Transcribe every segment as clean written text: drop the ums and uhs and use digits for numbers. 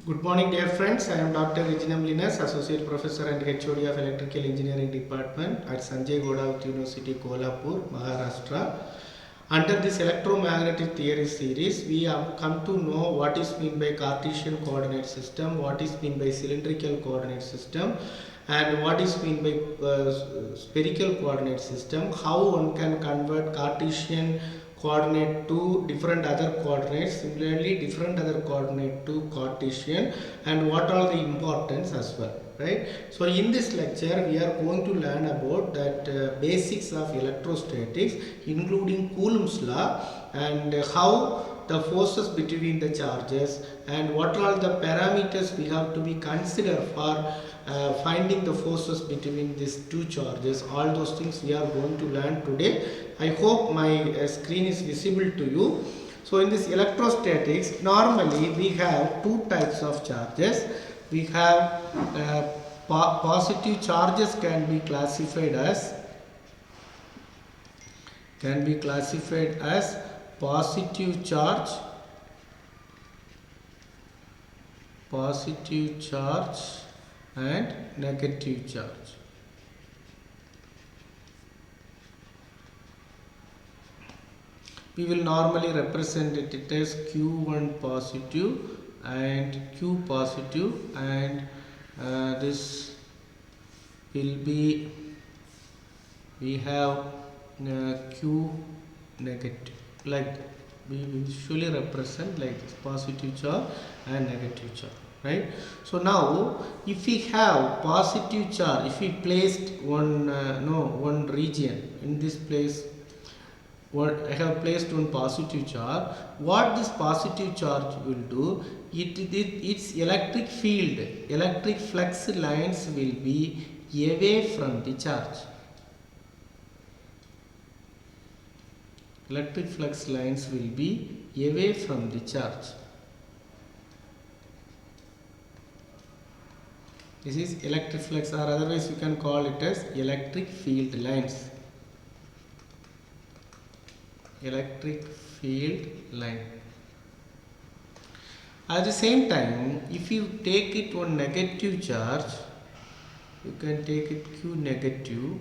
Good morning, dear friends. I am Dr. Rajin, Linus, Associate Professor and HOD of Electrical Engineering Department at Sanjay Godavat University, Kolhapur, Maharashtra. Under this electromagnetic theory series, we have come to know what is meant by Cartesian coordinate system, what is meant by cylindrical coordinate system, and what is meant by spherical coordinate system, how one can convert Cartesian coordinate to different other coordinates, similarly different other coordinate to Cartesian, and what are the importance as well, right? So in this lecture we are going to learn about that basics of electrostatics, including Coulombs law, and how the forces between the charges and what are the parameters we have to be considered for finding the forces between these two charges. All those things we are going to learn today. I hope my screen is visible to you. So in this electrostatics, normally we have two types of charges. We have positive charges can be classified as positive charge and negative charge. We will normally represent it as Q1 positive and Q positive, and this will be, we have Q negative, like we usually represent like this, positive charge and negative charge, right? So now if we have positive charge, if we placed one region in this place, what I have placed one positive charge, what this positive charge will do, its electric field, electric flux lines will be away from the charge. Electric flux lines will be away from the charge. This is electric flux, or otherwise you can call it as electric field lines. Electric field line. At the same time, if you take it one negative charge, you can take it Q negative.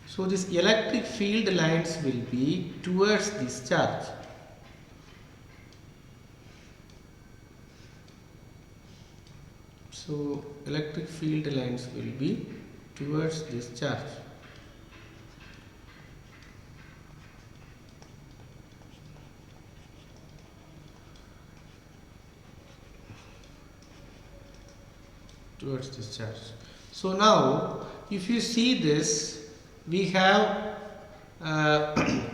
So this electric field lines will be towards this charge. So electric field lines will be towards this charge. Towards this charge. So now if you see this, we have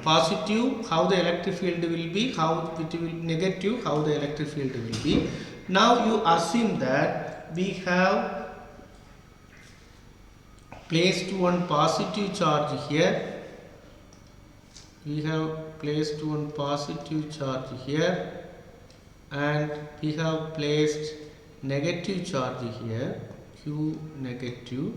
positive, how the electric field will be, how it will negative, how the electric field will be. Now you assume that we have placed one positive charge here, we have placed one positive charge here, and we have placed negative charge here, Q negative.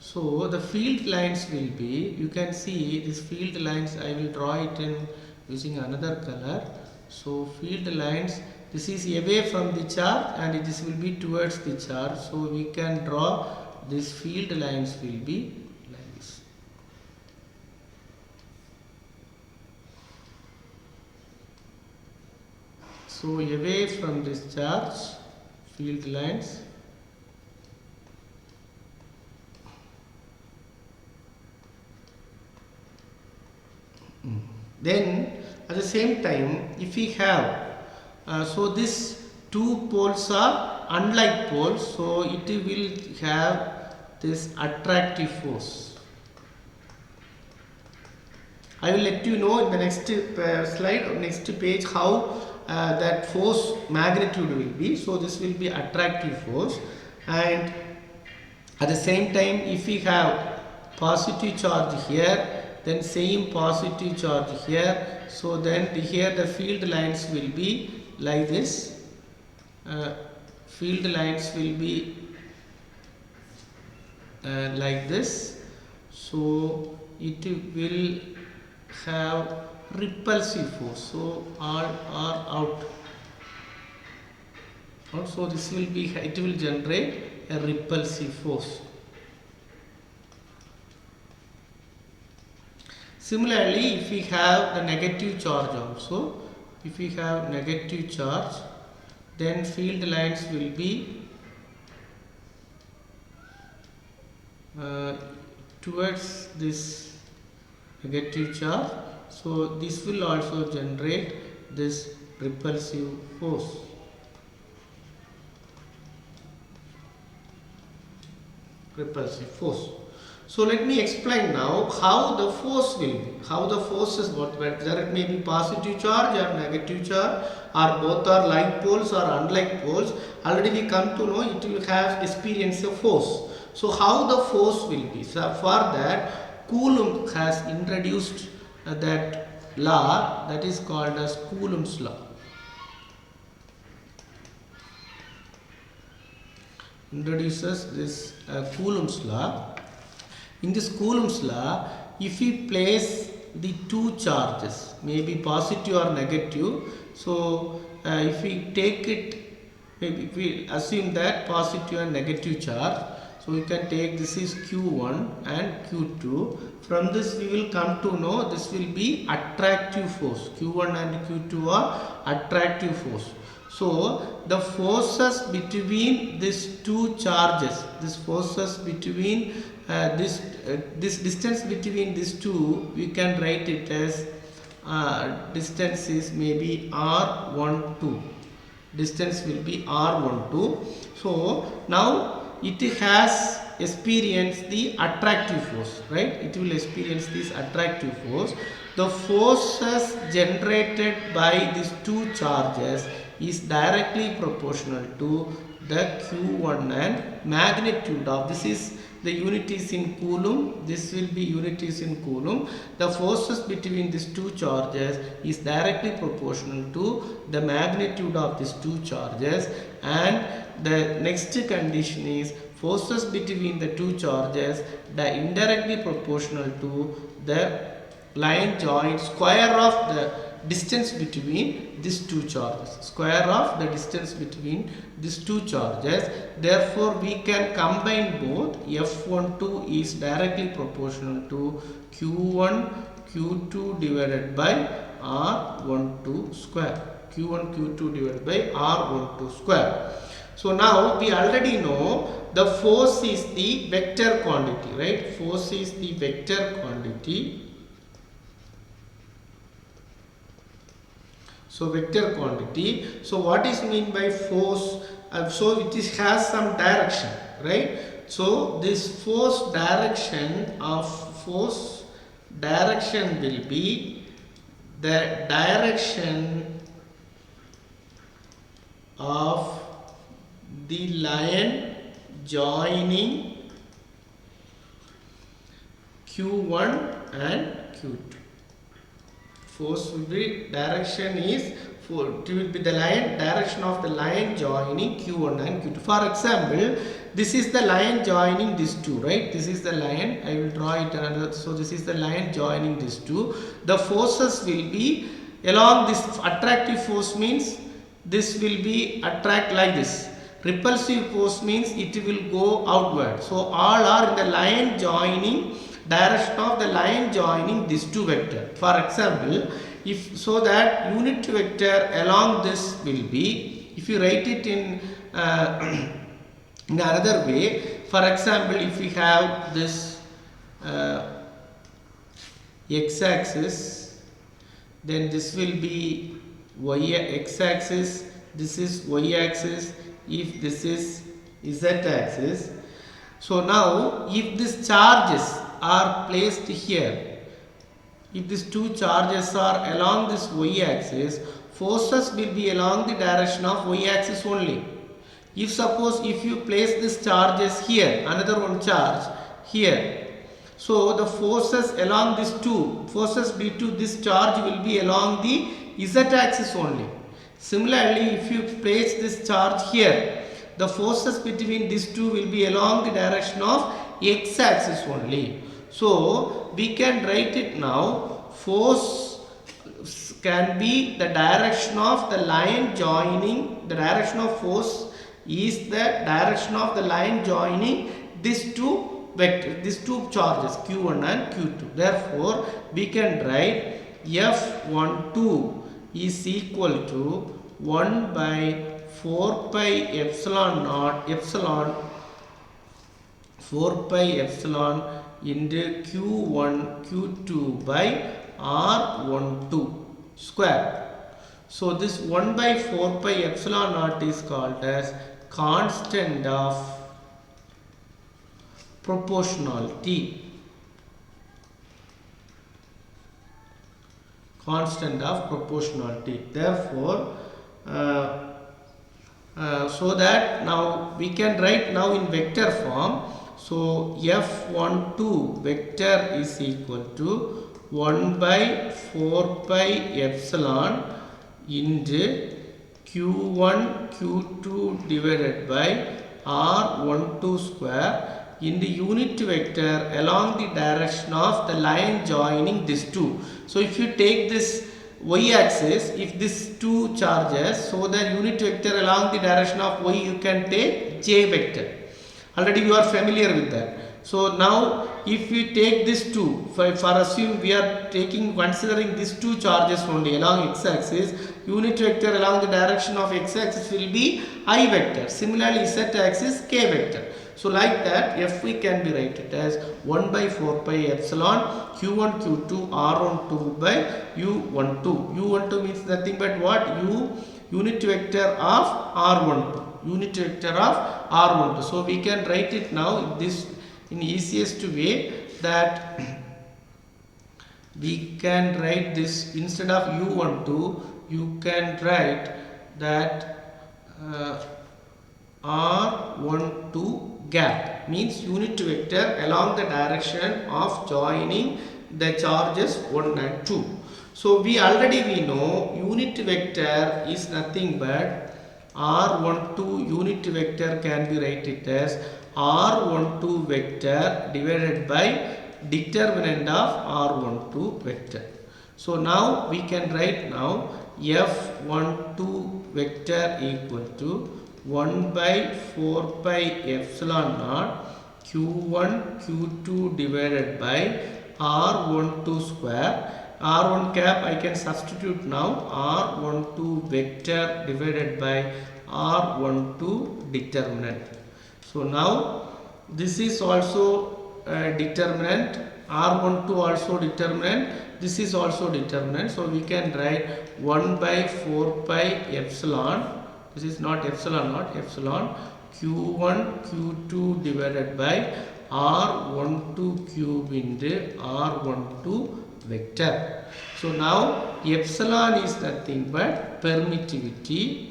So the field lines will be, you can see these field lines, I will draw it in using another color. So field lines, this is away from the charge and this will be towards the charge. So we can draw these field lines will be like this. So away from this charge, field lines, then at the same time if we have so these two poles are unlike poles, so it will have this attractive force. I will let you know in the next slide or next page how that force magnitude will be. So this will be attractive force, and at the same time if we have positive charge here, then same positive charge here, so then here the field lines will be like this. Field lines will be like this. So it will have repulsive force, so all are out. Also this will be, it will generate a repulsive force. Similarly, if we have the negative charge also, if we have negative charge, then field lines will be towards this negative charge. So this will also generate this repulsive force. So let me explain now how the force will be, how the forces, whether it may be positive charge or negative charge, or both are like poles or unlike poles. Already we come to know it will have experience of force. So how the force will be? So for that, Coulomb has introduced that law that is called as Coulombs law. Introduces this Coulombs law. In this Coulombs law, if we place the two charges, maybe positive or negative, so if we take it, maybe if we assume that positive and negative charge, so we can take this is Q1 and Q2. From this we will come to know this will be attractive force. Q1 and Q2 are attractive force. So the forces between these two charges, this forces between this distance between these two, we can write it as distance is maybe R12. Distance will be R12. So now it has experienced the attractive force, right? It will experience this attractive force. The forces generated by these two charges is directly proportional to the Q1 and magnitude of, this is the unit is in Coulomb, this will be unit is in Coulomb. The forces between these two charges is directly proportional to the magnitude of these two charges, and the next condition is forces between the two charges the indirectly proportional to the line joint square of the distance between these two charges, square of the distance between these two charges. Therefore we can combine both. F12 is directly proportional to Q1 Q2 divided by R12 square, Q1 Q2 divided by R12 square. So now we already know the force is the vector quantity, right? Force is the vector quantity. So vector quantity. So what is mean by force? So it is, has some direction, right? So this force direction will be the direction of the line joining Q1 and Q2. Force will be, direction is, it will be the line, direction of the line joining Q1 and Q2. For example, this is the line joining these two, right? This is the line, I will draw it another. So this is the line joining these two. The forces will be along this. Attractive force means this will be attract like this. Repulsive force means it will go outward. So all are in the line joining, direction of the line joining these two vectors. For example, if so that unit vector along this will be, if you write it in another way, for example, if we have this x-axis, then this will be x-axis, this is y-axis, if this is z-axis. So now if these charges are placed here, if these two charges are along this y-axis, forces will be along the direction of y-axis only. If suppose if you place these charges here, another one charge here, so the forces along these two, forces due to this charge will be along the z-axis only. Similarly, if you place this charge here, the forces between these two will be along the direction of x-axis only. So we can write it now, force can be the direction of the line joining, the direction of force is the direction of the line joining these two vectors, these two charges q1 and q2. Therefore, we can write F12 is equal to 1 by 4 pi epsilon naught epsilon 4 pi epsilon into q1 q2 by r12 square. So this 1 by 4 pi epsilon naught is called as constant of proportionality. Constant of proportionality. Therefore, so that now we can write now in vector form. So F12 vector is equal to 1 by 4 pi epsilon into q1 q2 divided by r12 square in the unit vector along the direction of the line joining these two. So if you take this y axis, if these two charges, so the unit vector along the direction of y you can take j vector. Already you are familiar with that. So now if we take these two, for assume we are considering these two charges only along x axis, unit vector along the direction of x axis will be I vector. Similarly z axis k vector. So like that f we can be written as 1 by 4 pi epsilon q1 q2 r12 by u12. U12 means nothing but what? Unit vector of r12. Unit vector of r12. So we can write it now this in easiest way, that we can write this instead of u12, you can write that r12 gap means unit vector along the direction of joining the charges 1 and 2. So we know unit vector is nothing but r12 unit vector can be written as r12 vector divided by determinant of r12 vector. So now we can write now f12 vector equal to 1 by 4 pi epsilon naught q1 q2 divided by r12 square. R1 cap I can substitute now, r12 vector divided by r12 determinant. So now this is also determinant, r12 also determinant, this is also determinant. So we can write 1 by 4 pi epsilon, this is not epsilon naught, epsilon q1 q2 divided by r12 cube into r12 vector. So now epsilon is nothing but permittivity.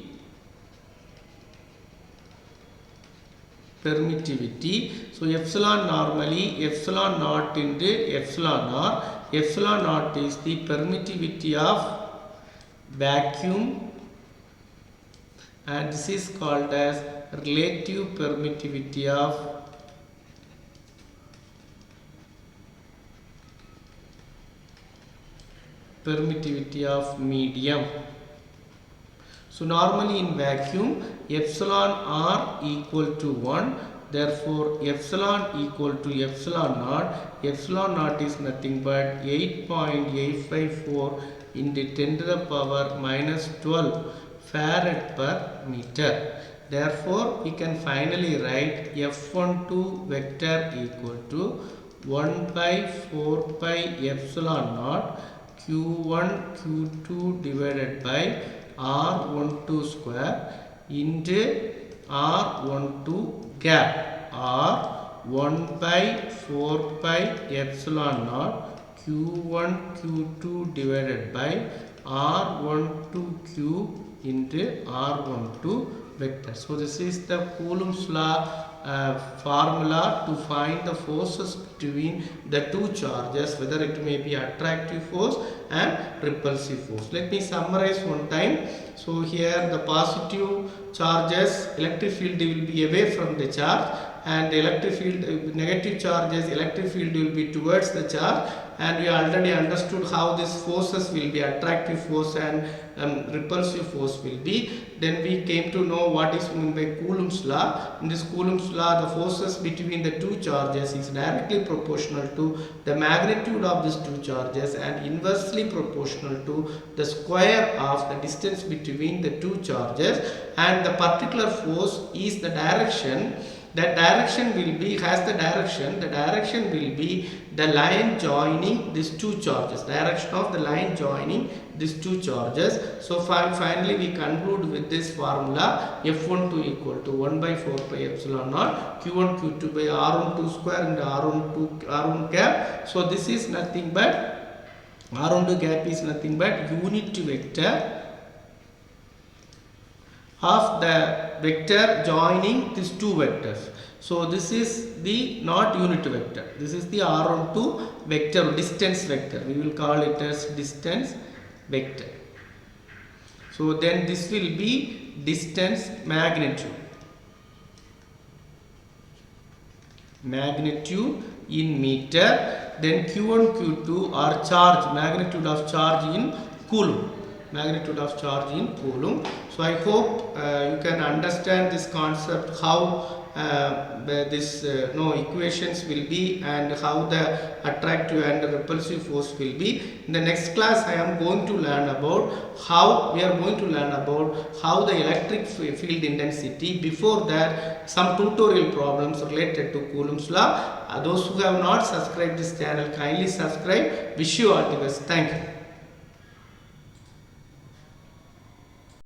So epsilon normally epsilon naught into epsilon r. Epsilon naught is the permittivity of vacuum and this is called as relative permittivity of medium. So normally in vacuum epsilon r equal to 1, therefore epsilon equal to epsilon naught. Epsilon naught is nothing but 8.854 into 10 to the power minus 12 farad per meter. Therefore we can finally write f12 vector equal to 1 by 4 pi epsilon naught q1 q2 divided by r12 square into r12 gap, or 1 by 4 pi epsilon naught q1 q2 divided by r12 cube into r12 vector. So this is the Coulombs law formula to find the forces between the two charges, whether it may be attractive force and repulsive force. Let me summarize one time. So here the positive charges, electric field will be away from the charge, and the electric field, negative charges, electric field will be towards the charge, and we already understood how these forces will be attractive force and repulsive force will be. Then we came to know what is meant by Coulombs law. In this Coulombs law, the forces between the two charges is directly proportional to the magnitude of these two charges and inversely proportional to the square of the distance between the two charges, and the particular force is the direction. That direction will be, the direction will be the line joining these two charges, direction of the line joining these two charges. So finally we conclude with this formula, F12 equal to 1 by 4 pi epsilon naught Q1 Q2 by R12 square into R12 cap. So this is nothing but, R12 gap is nothing but unit vector of the vector joining these two vectors. So this is the not unit vector, this is the R12 vector, distance vector, we will call it as distance vector. So then this will be distance magnitude in meter. Then Q1 Q2 are charge, magnitude of charge in coulomb, So I hope you can understand this concept, how this equations will be and how the attractive and repulsive force will be. In the next class I am going to learn about how the electric field intensity. Before that, some tutorial problems related to Coulombs law. Those who have not subscribed this channel, kindly subscribe. Wish you all the best. Thank you.